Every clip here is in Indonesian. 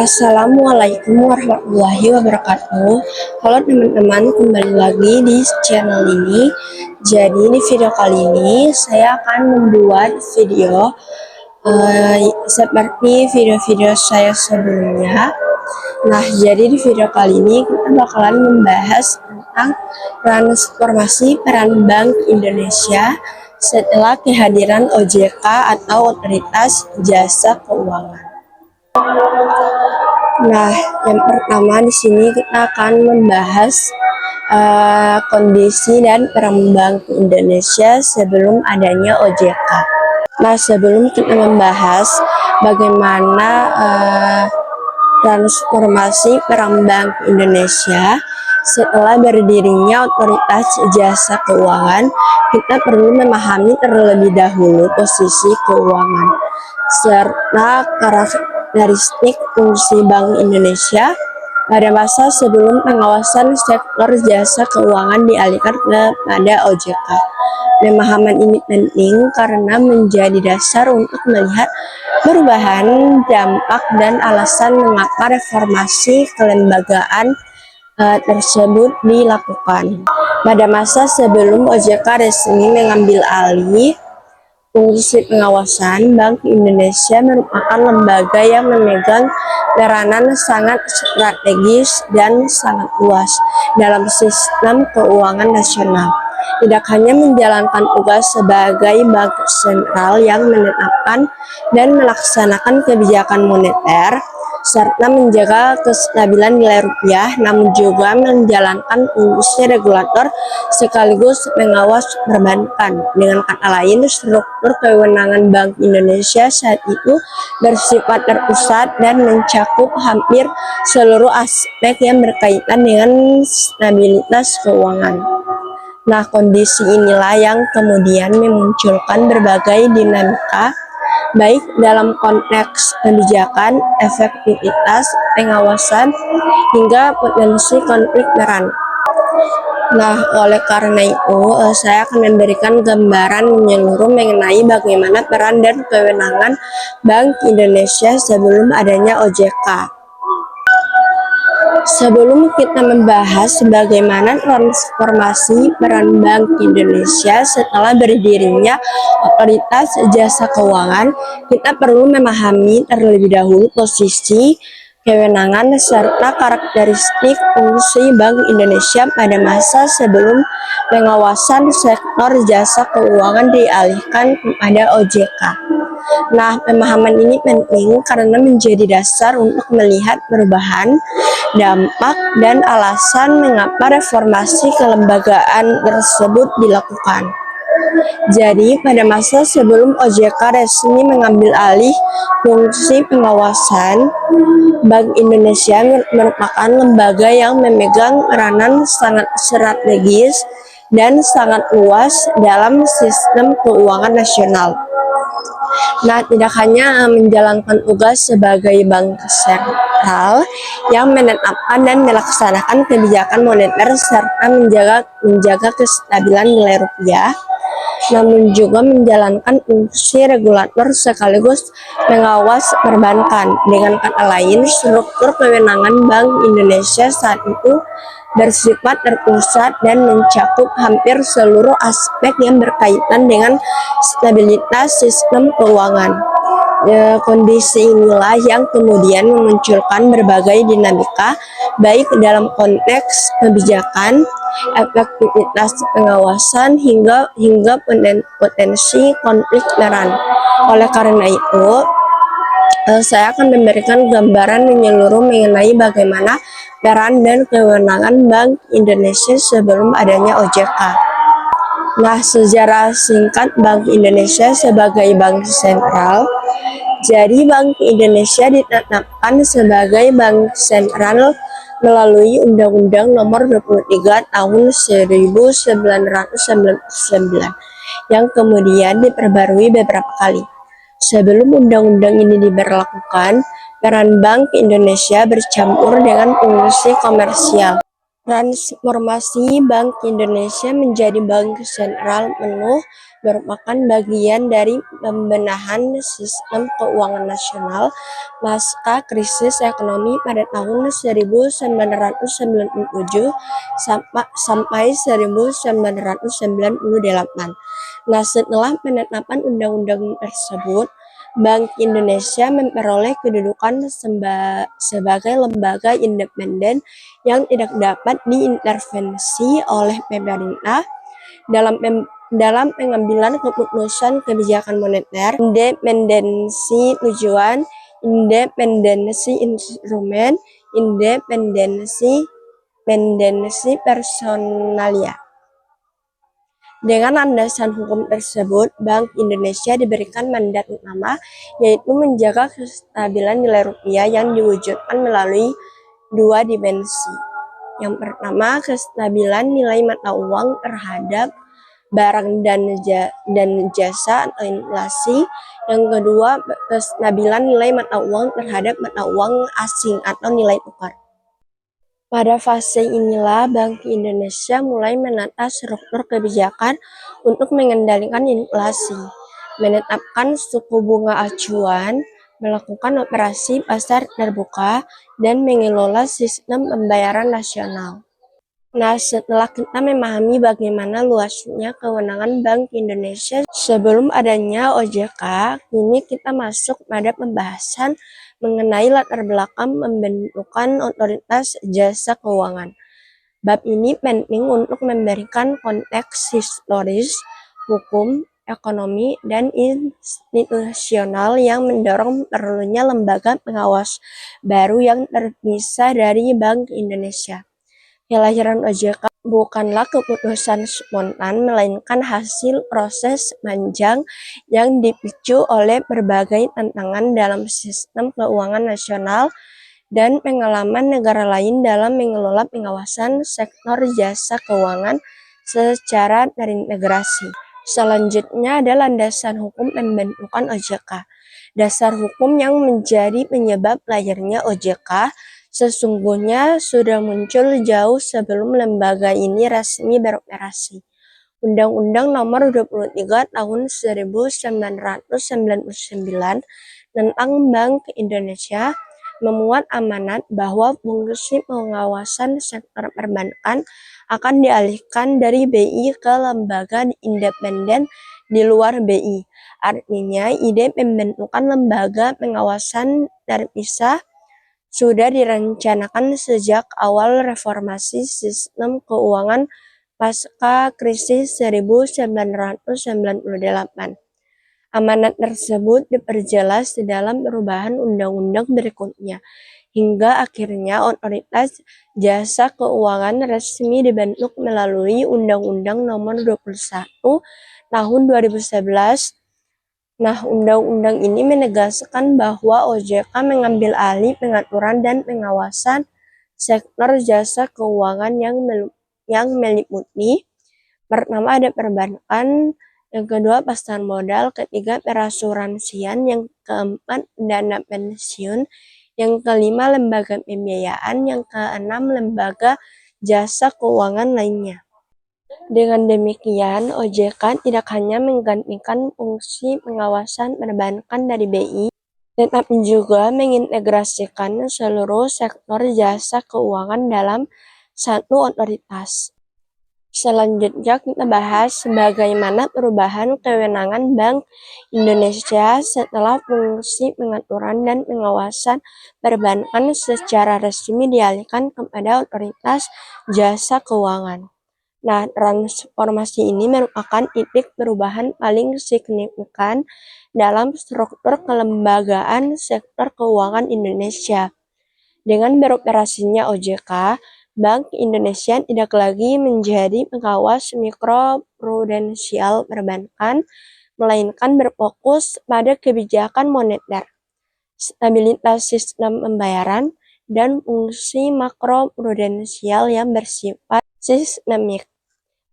Assalamualaikum warahmatullahi wabarakatuh. Halo teman-teman, kembali lagi di channel ini. Jadi di video kali ini saya akan membuat video seperti video-video saya sebelumnya. Nah, jadi di video kali ini kita bakalan membahas tentang transformasi peran Bank Indonesia setelah kehadiran OJK atau Otoritas Jasa Keuangan. Nah, yang pertama di sini kita akan membahas kondisi dan peran Bank Indonesia sebelum adanya OJK. Nah, sebelum kita membahas bagaimana transformasi peran Bank Indonesia setelah berdirinya Otoritas Jasa Keuangan, kita perlu memahami terlebih dahulu posisi keuangan serta karakteristik fungsi Bank Indonesia pada masa sebelum pengawasan sektor jasa keuangan dialihkan kepada OJK. Pemahaman ini penting karena menjadi dasar untuk melihat perubahan, dampak, dan alasan mengapa reformasi kelembagaan tersebut dilakukan. Pada masa sebelum OJK resmi mengambil alih fungsi pengawasan, Bank Indonesia merupakan lembaga yang memegang peranan sangat strategis dan sangat luas dalam sistem keuangan nasional. Tidak hanya menjalankan tugas sebagai bank sentral yang menetapkan dan melaksanakan kebijakan moneter, serta menjaga kestabilan nilai rupiah, namun juga menjalankan fungsi regulator sekaligus pengawas perbankan. Dengan kata lain, struktur kewenangan Bank Indonesia saat itu bersifat terpusat dan mencakup hampir seluruh aspek yang berkaitan dengan stabilitas keuangan. Nah, kondisi inilah yang kemudian memunculkan berbagai dinamika, baik dalam konteks kebijakan, efektivitas pengawasan, hingga potensi konflik peran. Nah, oleh karena itu, saya akan memberikan gambaran menyeluruh mengenai bagaimana peran dan kewenangan Bank Indonesia sebelum adanya OJK. Sebelum kita membahas bagaimana transformasi peran Bank Indonesia setelah berdirinya Otoritas Jasa Keuangan, kita perlu memahami terlebih dahulu posisi, kewenangan, serta karakteristik fungsi Bank Indonesia pada masa sebelum pengawasan sektor jasa keuangan dialihkan kepada OJK. Nah, pemahaman ini penting karena menjadi dasar untuk melihat perubahan, dampak, dan alasan mengapa reformasi kelembagaan tersebut dilakukan. Jadi, pada masa sebelum OJK resmi mengambil alih fungsi pengawasan, Bank Indonesia merupakan lembaga yang memegang peranan sangat strategis dan sangat luas dalam sistem keuangan nasional. Nah, tidak hanya menjalankan tugas sebagai bank sentral yang menetapkan dan melaksanakan kebijakan moneter serta menjaga kestabilan nilai rupiah, namun juga menjalankan fungsi regulator sekaligus pengawas perbankan. Dengan kata lain, struktur kewenangan Bank Indonesia saat itu bersifat terpusat dan mencakup hampir seluruh aspek yang berkaitan dengan stabilitas sistem keuangan. Kondisi inilah yang kemudian memunculkan berbagai dinamika, baik dalam konteks kebijakan, efektivitas pengawasan, hingga potensi konflik peran. Oleh karena itu, saya akan memberikan gambaran menyeluruh mengenai bagaimana peran dan kewenangan Bank Indonesia sebelum adanya OJK. Nah, sejarah singkat Bank Indonesia sebagai bank sentral. Jadi, Bank Indonesia ditetapkan sebagai bank sentral melalui Undang-Undang Nomor 23 Tahun 1999 yang kemudian diperbarui beberapa kali. Sebelum undang-undang ini diberlakukan, peran Bank Indonesia bercampur dengan fungsi komersial. Transformasi Bank Indonesia menjadi bank sentral penuh merupakan bagian dari pembenahan sistem keuangan nasional pasca krisis ekonomi pada tahun 1997 sampai 1998. Nah, setelah penetapan undang-undang tersebut, Bank Indonesia memperoleh kedudukan sebagai lembaga independen yang tidak dapat diintervensi oleh pemerintah dalam pengambilan keputusan kebijakan moneter, independensi tujuan, independensi instrumen, independensi personalia. Dengan landasan hukum tersebut, Bank Indonesia diberikan mandat utama, yaitu menjaga kestabilan nilai rupiah yang diwujudkan melalui dua dimensi. Yang pertama, kestabilan nilai mata uang terhadap barang dan jasa atau inflasi. Yang kedua, kestabilan nilai mata uang terhadap mata uang asing atau nilai tukar. Pada fase inilah Bank Indonesia mulai menata struktur kebijakan untuk mengendalikan inflasi, menetapkan suku bunga acuan, melakukan operasi pasar terbuka, dan mengelola sistem pembayaran nasional. Nah, setelah kita memahami bagaimana luasnya kewenangan Bank Indonesia sebelum adanya OJK, kini kita masuk pada pembahasan mengenai latar belakang pembentukan otoritas jasa keuangan. Bab ini penting untuk memberikan konteks historis, hukum, ekonomi, dan institusional yang mendorong perlunya lembaga pengawas baru yang terpisah dari Bank Indonesia. Kelahiran OJK bukanlah keputusan spontan, melainkan hasil proses panjang yang dipicu oleh berbagai tantangan dalam sistem keuangan nasional dan pengalaman negara lain dalam mengelola pengawasan sektor jasa keuangan secara terintegrasi. Selanjutnya ada landasan hukum pembentukan OJK. Dasar hukum yang menjadi penyebab lahirnya OJK sesungguhnya sudah muncul jauh sebelum lembaga ini resmi beroperasi. Undang-Undang Nomor 23 Tahun 1999 tentang Bank Indonesia memuat amanat bahwa fungsi pengawasan sektor perbankan akan dialihkan dari BI ke lembaga independen di luar BI. Artinya, ide pembentukan lembaga pengawasan terpisah sudah direncanakan sejak awal reformasi sistem keuangan pasca krisis 1998. Amanat tersebut diperjelas di dalam perubahan undang-undang berikutnya, hingga akhirnya otoritas jasa keuangan resmi dibentuk melalui Undang-Undang Nomor 21 Tahun 2011. Nah, undang-undang ini menegaskan bahwa OJK mengambil alih pengaturan dan pengawasan sektor jasa keuangan yang meliputi pertama ada perbankan, yang kedua pasar modal, ketiga perasuransian, yang keempat dana pensiun, yang kelima lembaga pembiayaan, yang keenam lembaga jasa keuangan lainnya. Dengan demikian, OJK tidak hanya menggantikan fungsi pengawasan perbankan dari BI, tetapi juga mengintegrasikan seluruh sektor jasa keuangan dalam satu otoritas. Selanjutnya kita bahas bagaimana perubahan kewenangan Bank Indonesia setelah fungsi pengaturan dan pengawasan perbankan secara resmi dialihkan kepada otoritas jasa keuangan. Nah, transformasi ini merupakan titik perubahan paling signifikan dalam struktur kelembagaan sektor keuangan Indonesia. Dengan beroperasinya OJK, Bank Indonesia tidak lagi menjadi pengawas mikroprudensial perbankan, melainkan berfokus pada kebijakan moneter, stabilitas sistem pembayaran, dan fungsi makroprudensial yang bersifat sistemik.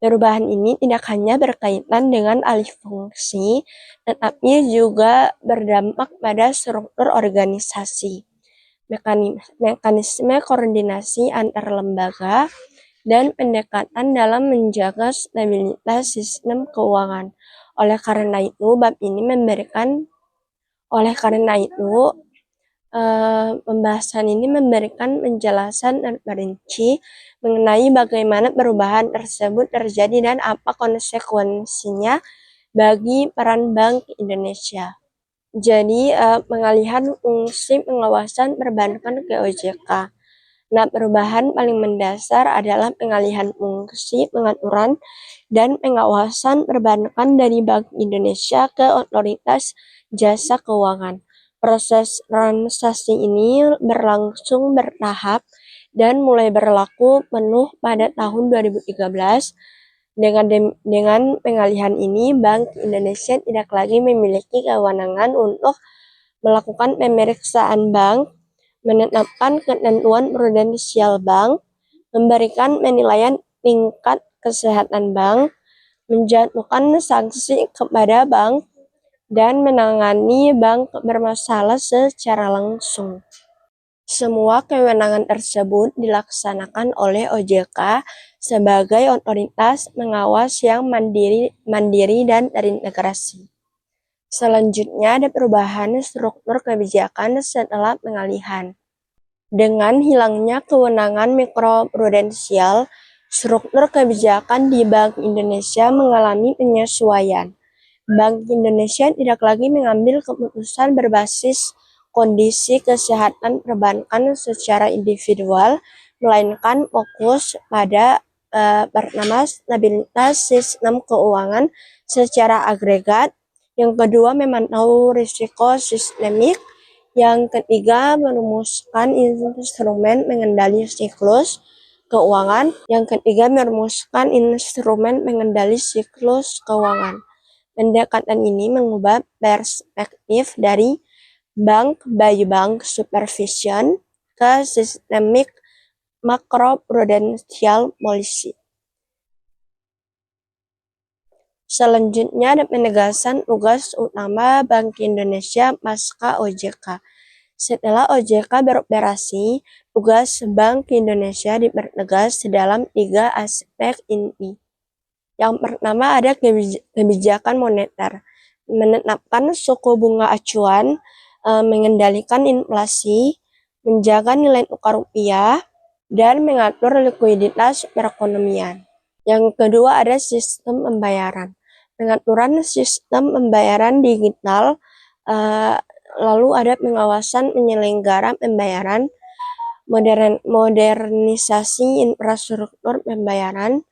Perubahan ini tidak hanya berkaitan dengan alih fungsi, tetapi juga berdampak pada struktur organisasi, mekanisme koordinasi antar lembaga, dan pendekatan dalam menjaga stabilitas sistem keuangan. Oleh karena itu, pembahasan ini memberikan penjelasan dan perinci mengenai bagaimana perubahan tersebut terjadi dan apa konsekuensinya bagi peran Bank Indonesia. Jadi, pengalihan fungsi pengawasan perbankan ke OJK. Nah, perubahan paling mendasar adalah pengalihan fungsi pengaturan dan pengawasan perbankan dari Bank Indonesia ke Otoritas Jasa Keuangan. Proses transaksi ini berlangsung bertahap dan mulai berlaku penuh pada tahun 2013. Dengan pengalihan ini, Bank Indonesia tidak lagi memiliki kewenangan untuk melakukan pemeriksaan bank, menetapkan ketentuan prudensial bank, memberikan penilaian tingkat kesehatan bank, menjatuhkan sanksi kepada bank, dan menangani bank bermasalah secara langsung. Semua kewenangan tersebut dilaksanakan oleh OJK sebagai otoritas pengawas yang mandiri dan terintegrasi. Selanjutnya ada perubahan struktur kebijakan setelah pengalihan. Dengan hilangnya kewenangan mikroprudensial, struktur kebijakan di Bank Indonesia mengalami penyesuaian. Bank Indonesia tidak lagi mengambil keputusan berbasis kondisi kesehatan perbankan secara individual, melainkan fokus pada pertama, stabilitas sistem keuangan secara agregat. Yang kedua, memantau risiko sistemik. Yang ketiga, merumuskan instrumen mengendali siklus keuangan. Yang ketiga, merumuskan instrumen mengendali siklus keuangan. Pendekatan ini mengubah perspektif dari bank by bank supervision ke systemic macroprudential policy. Selanjutnya ada penegasan tugas utama Bank Indonesia pasca OJK. Setelah OJK beroperasi, tugas Bank Indonesia dipertegas dalam 3 aspek inti. Yang pertama ada kebijakan moneter, menetapkan suku bunga acuan, mengendalikan inflasi, menjaga nilai tukar rupiah, dan mengatur likuiditas perekonomian. Yang kedua ada sistem pembayaran, pengaturan sistem pembayaran digital, lalu ada pengawasan penyelenggara pembayaran, modernisasi infrastruktur pembayaran,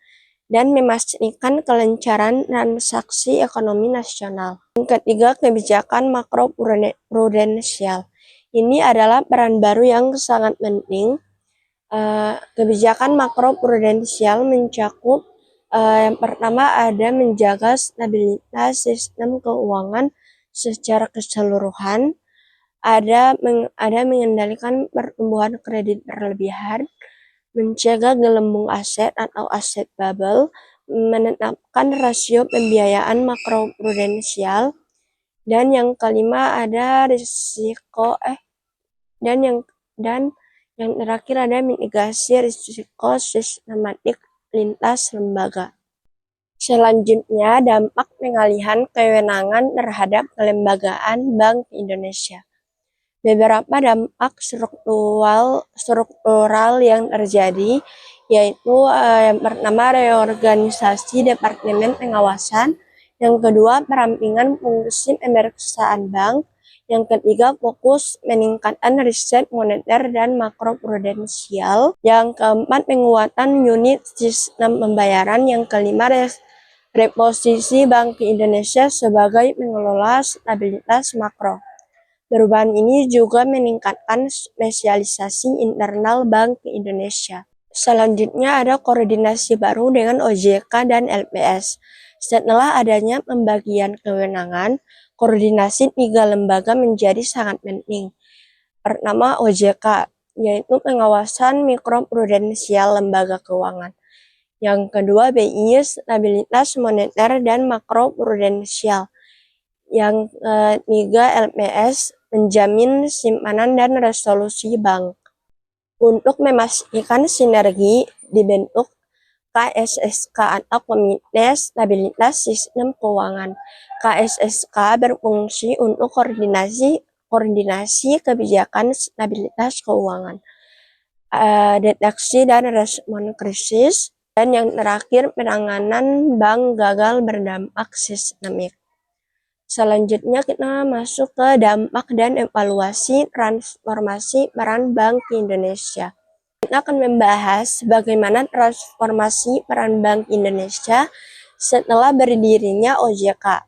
dan memastikan kelancaran transaksi ekonomi nasional. Yang ketiga, kebijakan makroprudensial. Ini adalah peran baru yang sangat penting. Kebijakan makroprudensial mencakup yang pertama ada menjaga stabilitas sistem keuangan secara keseluruhan, ada mengendalikan pertumbuhan kredit berlebihan, mencegah gelembung aset atau aset bubble, menetapkan rasio pembiayaan makroprudensial, dan yang kelima ada risiko dan yang terakhir ada mitigasi risiko sistematik lintas lembaga. Selanjutnya, dampak pengalihan kewenangan terhadap kelembagaan Bank Indonesia. Beberapa dampak struktural yang terjadi yaitu yang pertama reorganisasi Departemen Pengawasan, yang kedua perampingan fungsi pemeriksaan bank, yang ketiga fokus meningkatkan riset moneter dan makroprudensial, yang keempat penguatan unit sistem pembayaran, yang kelima reposisi Bank Indonesia sebagai pengelola stabilitas makro. Perubahan ini juga meningkatkan spesialisasi internal Bank Indonesia. Selanjutnya ada koordinasi baru dengan OJK dan LPS. Setelah adanya pembagian kewenangan, koordinasi 3 lembaga menjadi sangat penting. Pertama, OJK, yaitu pengawasan mikroprudensial lembaga keuangan. Yang kedua, BI, stabilitas moneter dan makroprudensial. Yang ketiga, LPS, menjamin simpanan dan resolusi bank. Untuk memastikan sinergi, dibentuk KSSK atau Komite Stabilitas Sistem Keuangan. KSSK berfungsi untuk koordinasi kebijakan stabilitas keuangan, deteksi dan respon krisis, dan yang terakhir penanganan bank gagal berdampak sistemik. Selanjutnya kita masuk ke dampak dan evaluasi transformasi peran Bank Indonesia. Kita akan membahas bagaimana transformasi peran Bank Indonesia setelah berdirinya OJK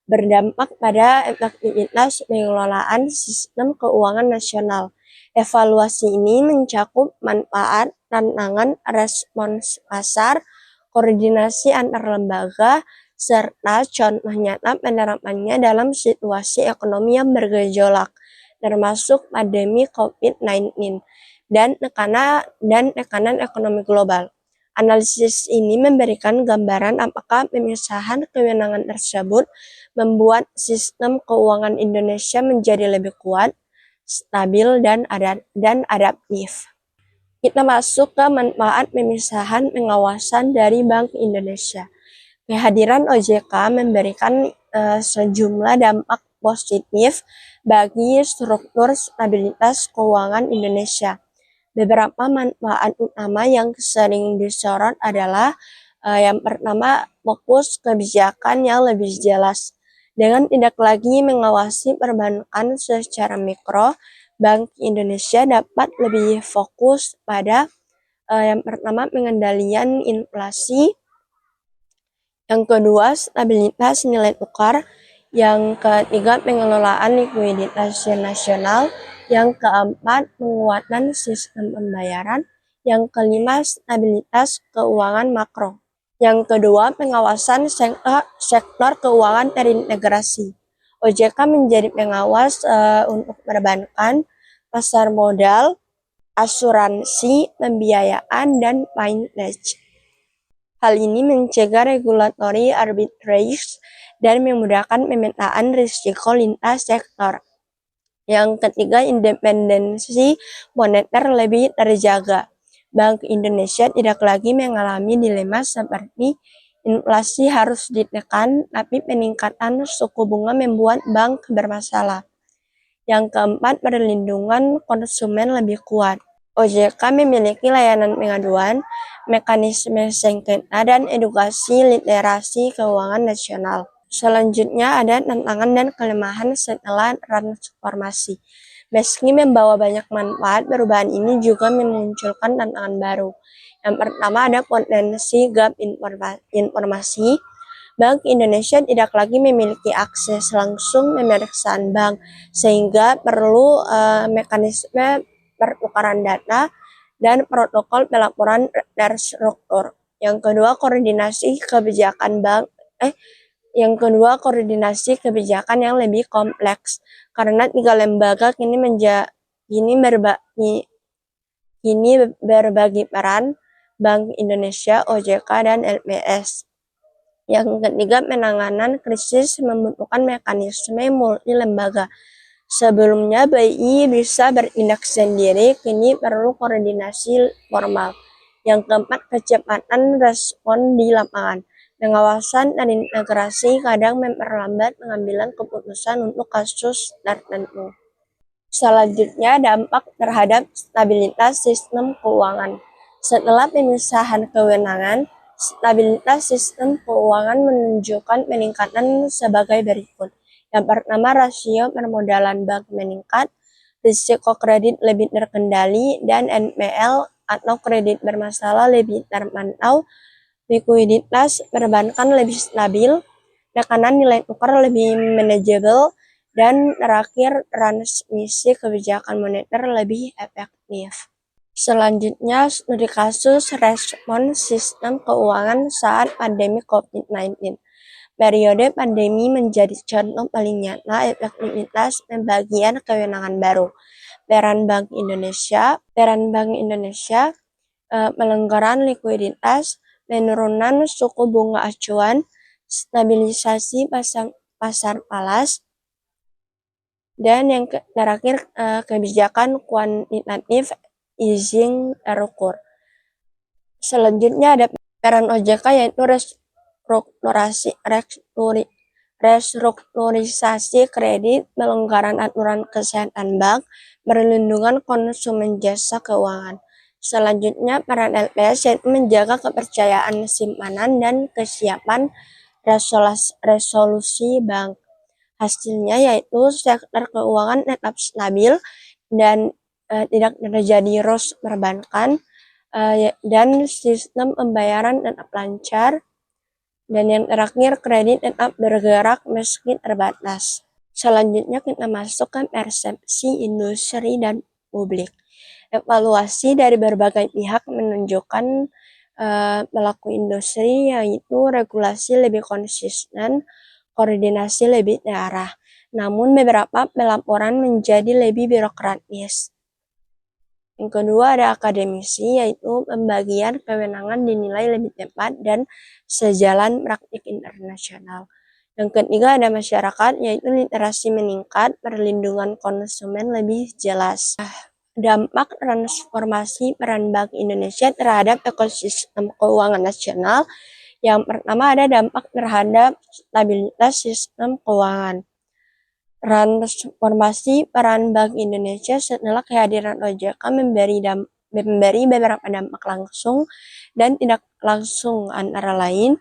berdampak pada efektivitas pengelolaan sistem keuangan nasional. Evaluasi ini mencakup manfaat, tantangan, respons pasar, koordinasi antar lembaga, serta contoh nyata penerapannya dalam situasi ekonomi yang bergejolak, termasuk pandemi COVID-19 dan tekanan ekonomi global. Analisis ini memberikan gambaran apakah pemisahan kewenangan tersebut membuat sistem keuangan Indonesia menjadi lebih kuat, stabil, dan adaptif. Kita masuk ke manfaat pemisahan pengawasan dari Bank Indonesia. Kehadiran OJK memberikan sejumlah dampak positif bagi struktur stabilitas keuangan Indonesia. Beberapa manfaat utama yang sering disorot adalah yang pertama, fokus kebijakan yang lebih jelas. Dengan tidak lagi mengawasi perbankan secara mikro, Bank Indonesia dapat lebih fokus pada yang pertama pengendalian inflasi, yang kedua stabilitas nilai tukar, yang ketiga pengelolaan likuiditas nasional, yang keempat penguatan sistem pembayaran, yang kelima stabilitas keuangan makro. Yang kedua, pengawasan sektor keuangan terintegrasi. OJK menjadi pengawas untuk perbankan, pasar modal, asuransi, pembiayaan, dan fintech. Hal ini mencegah regulatory arbitrage dan memudahkan pemetaan risiko lintas sektor. Yang ketiga, independensi moneter lebih terjaga. Bank Indonesia tidak lagi mengalami dilema seperti inflasi harus ditekan, tapi peningkatan suku bunga membuat bank bermasalah. Yang keempat, perlindungan konsumen lebih kuat. OJK memiliki layanan pengaduan, mekanisme sengketa, dan edukasi literasi keuangan nasional. Selanjutnya ada tantangan dan kelemahan setelah transformasi. Meski membawa banyak manfaat, perubahan ini juga memunculkan tantangan baru. Yang pertama ada potensi gap informasi. Bank Indonesia tidak lagi memiliki akses langsung pemeriksaan bank, sehingga perlu mekanisme pertukaran data dan protokol pelaporan terstruktur. Yang kedua, koordinasi kebijakan yang lebih kompleks, karena 3 lembaga kini berbagi peran: Bank Indonesia, OJK, dan LPS. Yang ketiga, penanganan krisis membutuhkan mekanisme multi lembaga. Sebelumnya BI bisa bertindak sendiri, kini perlu koordinasi formal. Yang keempat, kecepatan respon di lapangan. Pengawasan dan integrasi kadang memperlambat pengambilan keputusan untuk kasus tertentu. Selanjutnya, dampak terhadap stabilitas sistem keuangan. Setelah pemisahan kewenangan, stabilitas sistem keuangan menunjukkan peningkatan sebagai berikut. Yang pertama, rasio permodalan bank meningkat, risiko kredit lebih terkendali, dan NPL atau kredit bermasalah lebih terpantau. Likuiditas perbankan lebih stabil, tekanan nilai tukar lebih manajeble, dan terakhir transmisi kebijakan moneter lebih efektif. Selanjutnya, studi kasus respon sistem keuangan saat pandemi COVID-19. Periode pandemi menjadi contoh paling nyata efektivitas pembagian kewenangan baru. Peran Bank Indonesia, pelonggaran likuiditas, penurunan suku bunga acuan, stabilisasi pasar falas, dan yang terakhir kebijakan kuantitatif easing terukur. Selanjutnya ada Peran OJK yaitu restrukturisasi kredit, pelonggaran aturan kesehatan bank, perlindungan konsumen jasa keuangan. Selanjutnya, peran LPS yaitu menjaga kepercayaan simpanan dan kesiapan resolusi bank. Hasilnya yaitu sektor keuangan tetap stabil dan tidak terjadi loss perbankan, dan sistem pembayaran tetap lancar. Dan yang terakhir, kredit tetap bergerak meski terbatas. Selanjutnya kita masuk ke persepsi industri dan publik. Evaluasi dari berbagai pihak menunjukkan pelaku industri yaitu regulasi lebih konsisten, koordinasi lebih terarah. Namun beberapa pelaporan menjadi lebih birokratis. Yang kedua ada akademisi, yaitu pembagian kewenangan dinilai lebih tepat dan sejalan praktik internasional. Yang ketiga ada masyarakat, yaitu literasi meningkat, perlindungan konsumen lebih jelas. Dampak transformasi peran Bank Indonesia terhadap ekosistem keuangan nasional. Yang pertama ada dampak terhadap stabilitas sistem keuangan. Transformasi peran Bank Indonesia setelah kehadiran OJK memberi beberapa dampak langsung dan tidak langsung, antara lain.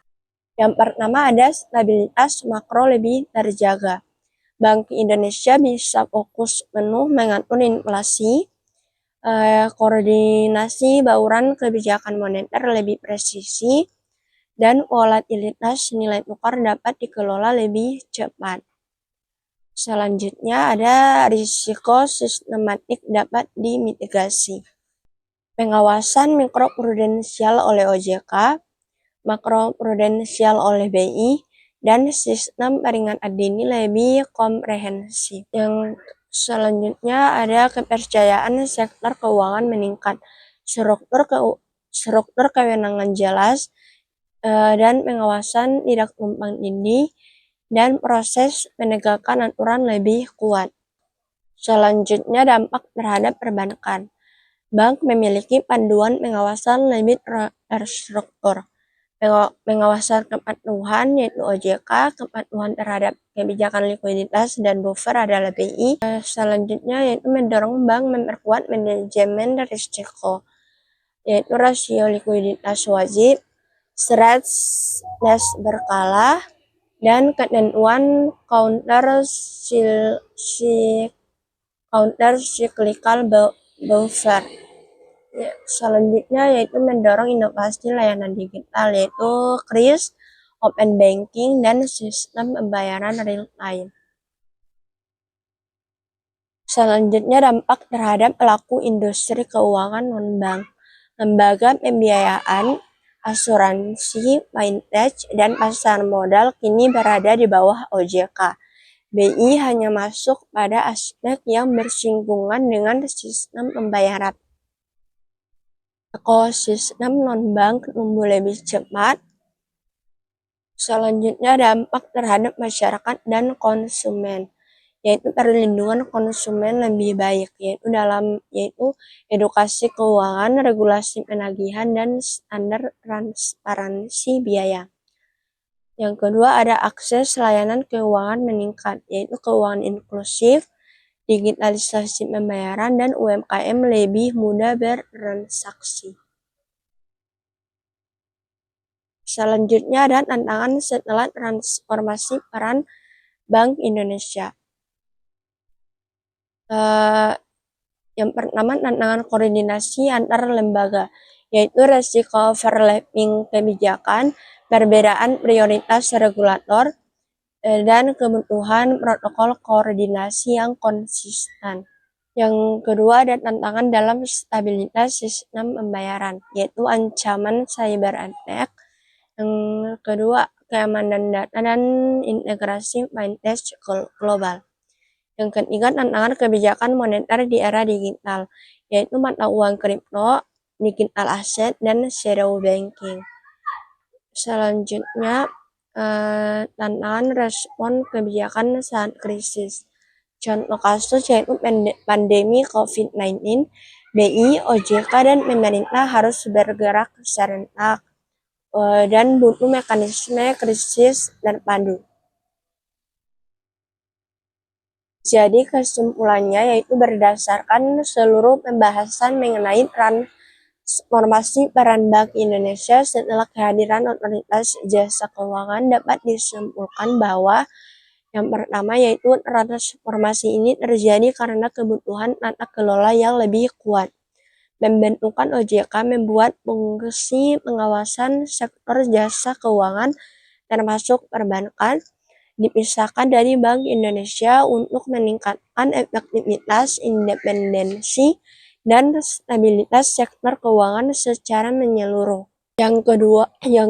Yang pertama ada stabilitas makro lebih terjaga. Bank Indonesia bisa fokus penuh mengatur inflasi, koordinasi bauran kebijakan moneter lebih presisi, dan volatilitas nilai tukar dapat dikelola lebih cepat. Selanjutnya ada risiko sistematik dapat dimitigasi. Pengawasan mikroprudensial oleh OJK, makroprudensial oleh BI, dan sistem peringatan dini lebih komprehensif. Yang selanjutnya ada kepercayaan sektor keuangan meningkat, struktur kewenangan jelas, dan pengawasan tidak tumpang tindih, dan proses penegakan aturan lebih kuat. Selanjutnya dampak terhadap perbankan. Bank memiliki panduan pengawasan lebih terstruktur. Pengawasan kepatuhan yaitu OJK, kepatuhan terhadap kebijakan likuiditas dan buffer adalah BI. Selanjutnya yaitu mendorong bank memperkuat manajemen risiko, yaitu rasio likuiditas wajib, stress test berkala, dan ketentuan counter cyclical buffer. Selanjutnya yaitu mendorong inovasi layanan digital, yaitu KRIS, open banking, dan sistem pembayaran real time. Selanjutnya dampak terhadap pelaku industri keuangan non-bank. Lembaga pembiayaan, asuransi, fintech, dan pasar modal kini berada di bawah OJK. BI hanya masuk pada aspek yang bersinggungan dengan sistem pembayaran. Ekosistem non-bank tumbuh lebih cepat. Selanjutnya dampak terhadap masyarakat dan konsumen, yaitu perlindungan konsumen lebih baik, yaitu edukasi keuangan, regulasi penagihan, dan standar transparansi biaya. Yang kedua ada akses layanan keuangan meningkat, yaitu keuangan inklusif, digitalisasi pembayaran, dan UMKM lebih mudah bertransaksi. Selanjutnya ada tantangan setelah transformasi peran Bank Indonesia. Yang pertama tantangan koordinasi antar lembaga, yaitu resiko overlapping kebijakan, perbedaan prioritas regulator, dan kebutuhan protokol koordinasi yang konsisten. Yang kedua ada tantangan dalam stabilitas sistem pembayaran, yaitu ancaman cyber attack. Yang kedua keamanan data dan integrasi fintech global. Yang ketiga tantangan kebijakan moneter di era digital, yaitu mata uang kripto, digital asset, dan shadow banking. Selanjutnya tantangan respon kebijakan saat krisis. Contoh kasus yaitu pandemi COVID-19, BI, OJK, dan pemerintah harus bergerak serentak. dan butuh mekanisme krisis terpadu. Jadi kesimpulannya yaitu berdasarkan seluruh pembahasan mengenai transformasi peran Bank Indonesia setelah kehadiran Otoritas Jasa Keuangan dapat disimpulkan bahwa yang pertama yaitu transformasi ini terjadi karena kebutuhan tata kelola yang lebih kuat. Pembentukan OJK membuat fungsi pengawasan sektor jasa keuangan termasuk perbankan dipisahkan dari Bank Indonesia untuk meningkatkan efektivitas, independensi, dan stabilitas sektor keuangan secara menyeluruh. Yang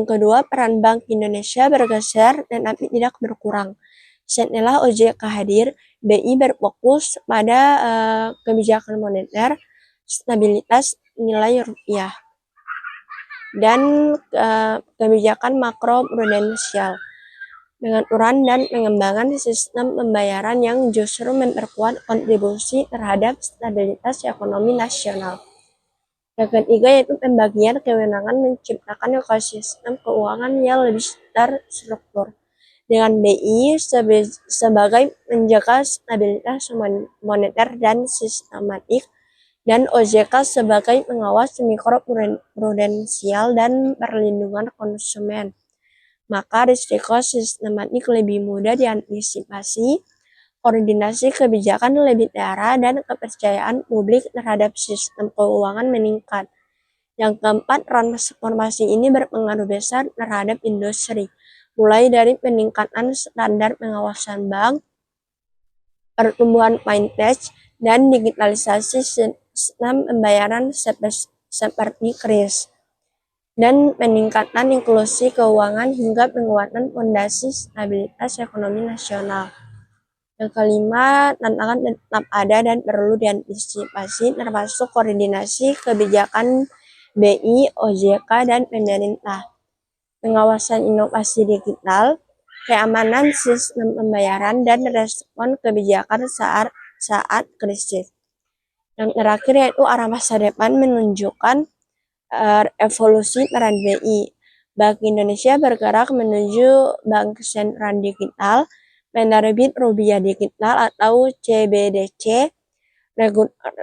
kedua, peran Bank Indonesia bergeser tetapi tidak berkurang. Setelah OJK hadir, BI berfokus pada kebijakan moneter, stabilitas nilai rupiah, dan kebijakan makro prudensial, pengaturan dan pengembangan sistem pembayaran yang justru memperkuat kontribusi terhadap stabilitas ekonomi nasional. Yang ketiga yaitu pembagian kewenangan menciptakan ekosistem keuangan yang lebih terstruktur, dengan BI sebagai menjaga stabilitas moneter dan sistematik, dan OJK sebagai pengawas mikro prudensial dan perlindungan konsumen. Maka risiko sistematik lebih mudah diantisipasi, koordinasi kebijakan lebih terarah, dan kepercayaan publik terhadap sistem keuangan meningkat. Yang keempat, transformasi ini berpengaruh besar terhadap industri, mulai dari peningkatan standar pengawasan bank, pertumbuhan fintech, dan digitalisasi sistem pembayaran seperti KRIS, dan peningkatan inklusi keuangan hingga penguatan fondasi stabilitas ekonomi nasional. Yang kelima, tantangan tetap ada dan perlu diantisipasi, termasuk koordinasi kebijakan BI, OJK, dan pemerintah, pengawasan inovasi digital, keamanan sistem pembayaran, dan respon kebijakan saat krisis. Yang terakhir yaitu arah masa depan menunjukkan evolusi peran BI. Bank Indonesia bergerak menuju bank sentral digital, penerbit rupiah digital atau CBDC,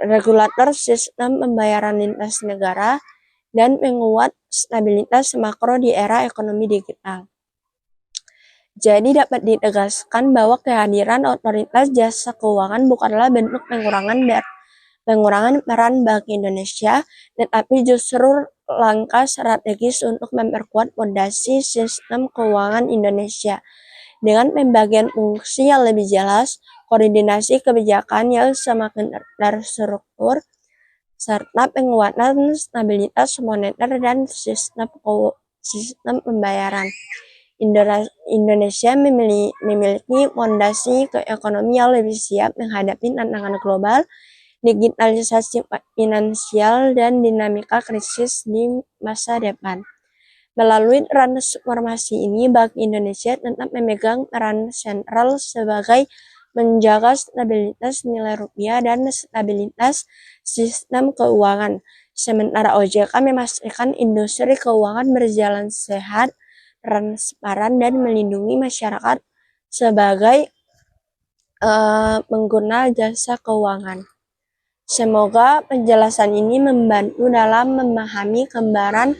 regulator sistem pembayaran lintas negara, dan menguat stabilitas makro di era ekonomi digital. Jadi dapat ditegaskan bahwa kehadiran Otoritas Jasa Keuangan bukanlah bentuk pengurangan peran Bank Indonesia, tetapi justru langkah strategis untuk memperkuat fondasi sistem keuangan Indonesia. Dengan pembagian fungsi yang lebih jelas, koordinasi kebijakan yang semakin terstruktur, serta penguatan stabilitas moneter dan sistem pembayaran, Indonesia memiliki fondasi ekonomi yang lebih siap menghadapi tantangan global, digitalisasi finansial, dan dinamika krisis di masa depan. Melalui transformasi ini, Bank Indonesia tetap memegang peran sentral sebagai menjaga stabilitas nilai rupiah dan stabilitas sistem keuangan. Sementara OJK memastikan industri keuangan berjalan sehat, transparan, dan melindungi masyarakat sebagai pengguna jasa keuangan. Semoga penjelasan ini membantu dalam memahami gambaran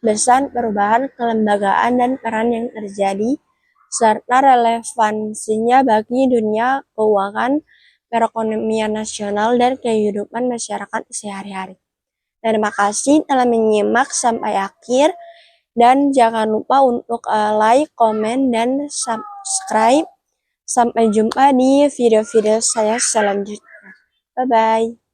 besar perubahan kelembagaan dan peran yang terjadi, serta relevansinya bagi dunia keuangan, perekonomian nasional, dan kehidupan masyarakat sehari-hari. Terima kasih telah menyimak sampai akhir. Dan jangan lupa untuk like, komen, dan subscribe. Sampai jumpa di video-video saya selanjutnya. Bye-bye.